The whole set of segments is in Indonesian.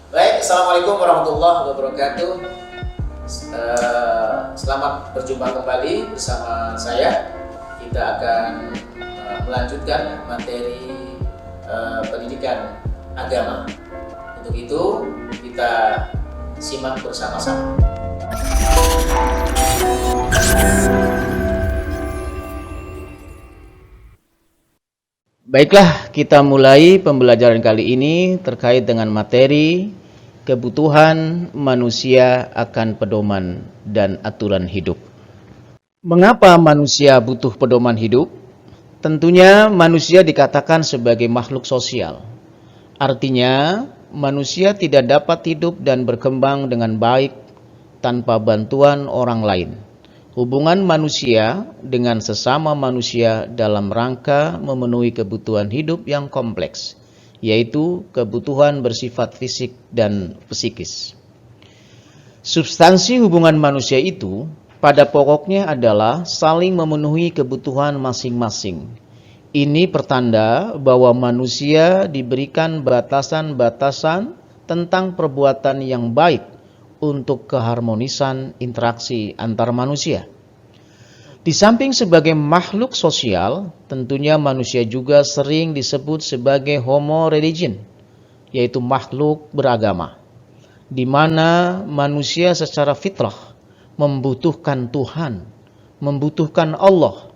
Baik, Assalamualaikum warahmatullahi wabarakatuh. Selamat berjumpa kembali bersama saya. Kita akan melanjutkan materi pendidikan agama. Untuk itu, kita simak bersama-sama. Baiklah, kita mulai pembelajaran kali ini terkait dengan materi kebutuhan manusia akan pedoman dan aturan hidup. Mengapa manusia butuh pedoman hidup? Tentunya manusia dikatakan sebagai makhluk sosial. Artinya, manusia tidak dapat hidup dan berkembang dengan baik tanpa bantuan orang lain. Hubungan manusia dengan sesama manusia dalam rangka memenuhi kebutuhan hidup yang kompleks, yaitu kebutuhan bersifat fisik dan psikis. Substansi hubungan manusia itu pada pokoknya adalah saling memenuhi kebutuhan masing-masing. Ini pertanda bahwa manusia diberikan batasan-batasan tentang perbuatan yang baik untuk keharmonisan interaksi antar manusia. Di samping sebagai makhluk sosial, tentunya manusia juga sering disebut sebagai homo religio, yaitu makhluk beragama, di mana manusia secara fitrah membutuhkan Tuhan, membutuhkan Allah,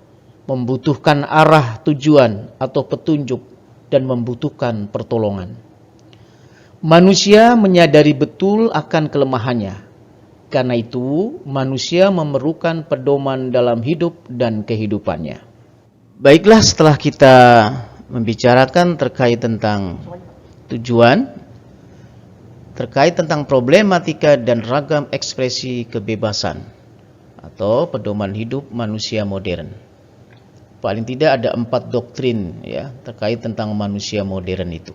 membutuhkan arah tujuan atau petunjuk, dan membutuhkan pertolongan. Manusia menyadari betul akan kelemahannya. Karena itu, manusia memerlukan pedoman dalam hidup dan kehidupannya. Baiklah, setelah kita membicarakan terkait tentang tujuan, terkait tentang problematika dan ragam ekspresi kebebasan atau pedoman hidup manusia modern. Paling tidak ada 4 doktrin ya terkait tentang manusia modern itu.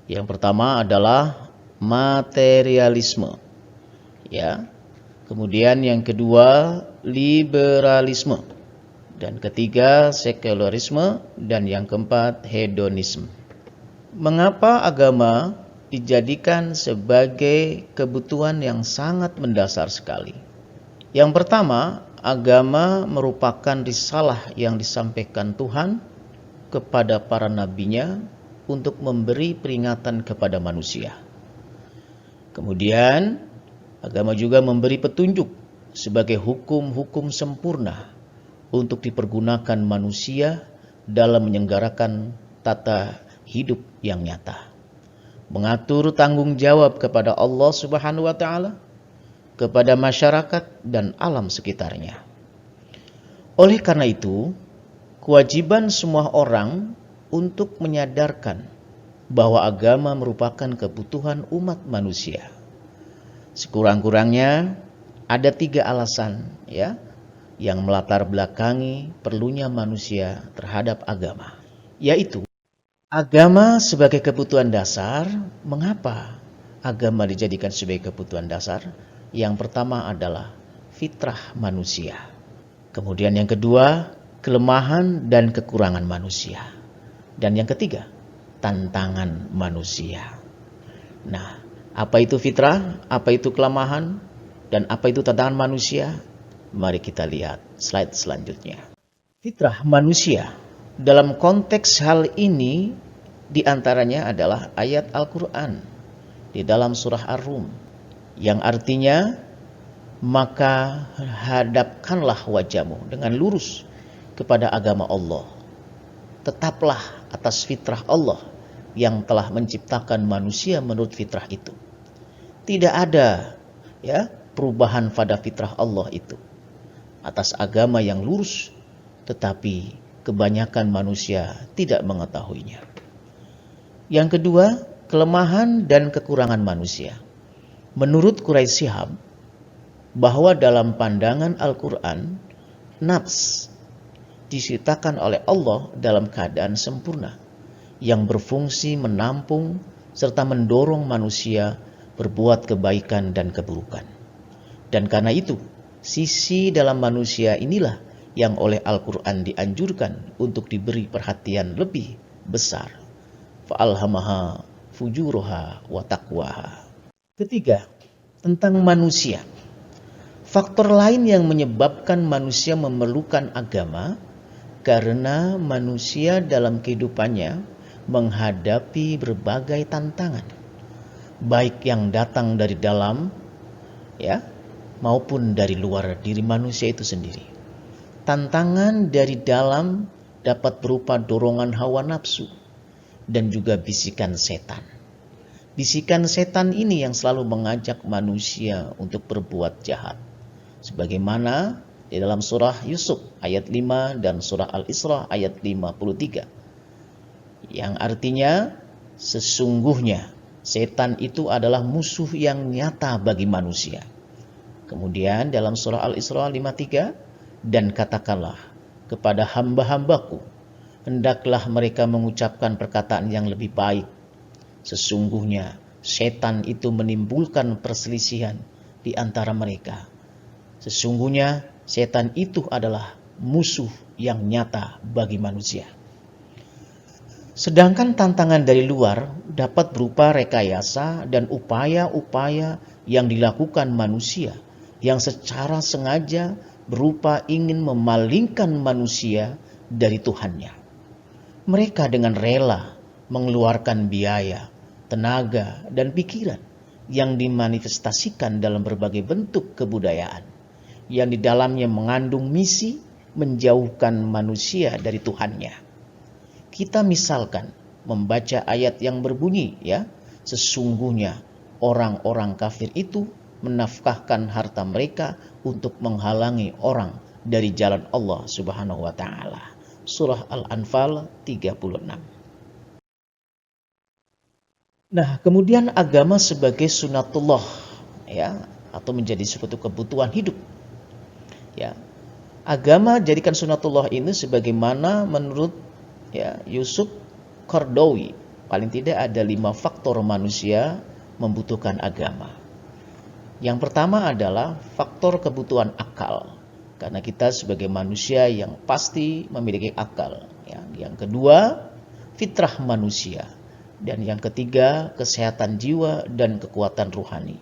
Yang pertama adalah materialisme. Ya. Kemudian yang kedua liberalisme. Dan ketiga sekularisme dan yang keempat hedonisme. Mengapa agama dijadikan sebagai kebutuhan yang sangat mendasar sekali? Yang pertama, agama merupakan risalah yang disampaikan Tuhan kepada para nabinya untuk memberi peringatan kepada manusia. Kemudian, agama juga memberi petunjuk sebagai hukum-hukum sempurna untuk dipergunakan manusia dalam menyelenggarakan tata hidup yang nyata. Mengatur tanggung jawab kepada Allah Subhanahu wa taala, kepada masyarakat dan alam sekitarnya. Oleh karena itu, kewajiban semua orang untuk menyadarkan bahwa agama merupakan kebutuhan umat manusia. Sekurang-kurangnya ada 3 alasan ya yang melatar belakangi perlunya manusia terhadap agama. Yaitu agama sebagai kebutuhan dasar. Mengapa agama dijadikan sebagai kebutuhan dasar? Yang pertama adalah fitrah manusia. Kemudian yang kedua, kelemahan dan kekurangan manusia. Dan yang ketiga, tantangan manusia. Nah, apa itu fitrah? Apa itu kelemahan? Dan apa itu tantangan manusia? Mari kita lihat slide selanjutnya. Fitrah manusia. Dalam konteks hal ini, diantaranya adalah ayat Al-Quran di dalam surah Ar-Rum, yang artinya, maka hadapkanlah wajahmu dengan lurus kepada agama Allah. Tetaplah atas fitrah Allah yang telah menciptakan manusia menurut fitrah itu. Tidak ada ya perubahan pada fitrah Allah itu atas agama yang lurus, tetapi kebanyakan manusia tidak mengetahuinya. Yang kedua, kelemahan dan kekurangan manusia. Menurut Quraisy Shihab, bahwa dalam pandangan Al-Quran, nafs diciptakan oleh Allah dalam keadaan sempurna, yang berfungsi menampung serta mendorong manusia berbuat kebaikan dan keburukan. Dan karena itu, sisi dalam manusia inilah yang oleh Al-Quran dianjurkan untuk diberi perhatian lebih besar. Fa'alhamaha fujuruha wa taqwaha. Ketiga, tentang manusia. Faktor lain yang menyebabkan manusia memerlukan agama karena manusia dalam kehidupannya menghadapi berbagai tantangan, baik yang datang dari dalam maupun dari luar diri manusia itu sendiri. Tantangan dari dalam dapat berupa dorongan hawa nafsu dan juga bisikan setan. Bisikan setan ini yang selalu mengajak manusia untuk berbuat jahat. Sebagaimana di dalam surah Yusuf ayat 5 dan surah Al-Isra ayat 53. Yang artinya sesungguhnya setan itu adalah musuh yang nyata bagi manusia. Kemudian dalam surah Al-Isra 53, dan katakanlah kepada hamba-hambaku, hendaklah mereka mengucapkan perkataan yang lebih baik. Sesungguhnya setan itu menimbulkan perselisihan di antara mereka. Sesungguhnya setan itu adalah musuh yang nyata bagi manusia. Sedangkan tantangan dari luar dapat berupa rekayasa dan upaya-upaya yang dilakukan manusia yang secara sengaja berupa ingin memalingkan manusia dari Tuhannya. Mereka dengan rela mengeluarkan biaya, tenaga, dan pikiran yang dimanifestasikan dalam berbagai bentuk kebudayaan, yang di dalamnya mengandung misi menjauhkan manusia dari Tuhannya. Kita misalkan membaca ayat yang berbunyi, sesungguhnya orang-orang kafir itu menafkahkan harta mereka untuk menghalangi orang dari jalan Allah Subhanahu wa taala. Surah Al-Anfal 36. Nah, kemudian agama sebagai sunatullah, atau menjadi suatu kebutuhan hidup. Agama jadikan sunatullah ini sebagaimana menurut Yusuf Qaradawi, paling tidak ada 5 faktor manusia membutuhkan agama. Yang pertama adalah faktor kebutuhan akal, karena kita sebagai manusia yang pasti memiliki akal. Yang kedua, fitrah manusia. Dan yang ketiga, kesehatan jiwa dan kekuatan ruhani.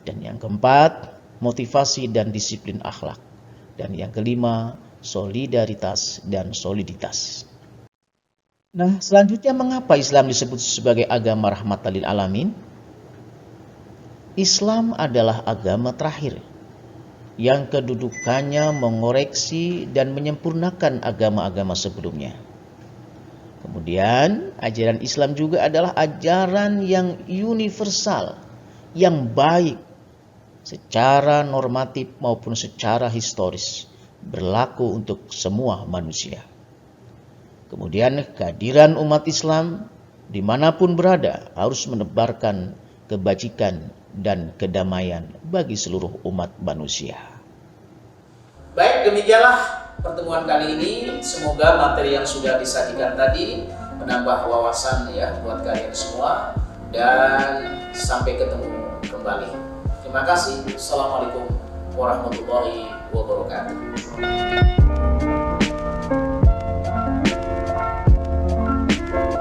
Dan yang keempat, motivasi dan disiplin akhlak. Dan yang kelima, solidaritas dan soliditas. Nah, selanjutnya mengapa Islam disebut sebagai agama rahmatan lil alamin? Islam adalah agama terakhir yang kedudukannya mengoreksi dan menyempurnakan agama-agama sebelumnya. Kemudian ajaran Islam juga adalah ajaran yang universal, yang baik secara normatif maupun secara historis, berlaku untuk semua manusia. Kemudian kehadiran umat Islam dimanapun berada harus menebarkan kebajikan dan kedamaian bagi seluruh umat manusia. Baik, demikianlah pertemuan kali ini. Semoga materi yang sudah disajikan tadi menambah wawasan buat kalian semua, dan sampai ketemu kembali. Terima kasih. Assalamualaikum warahmatullahi wabarakatuh.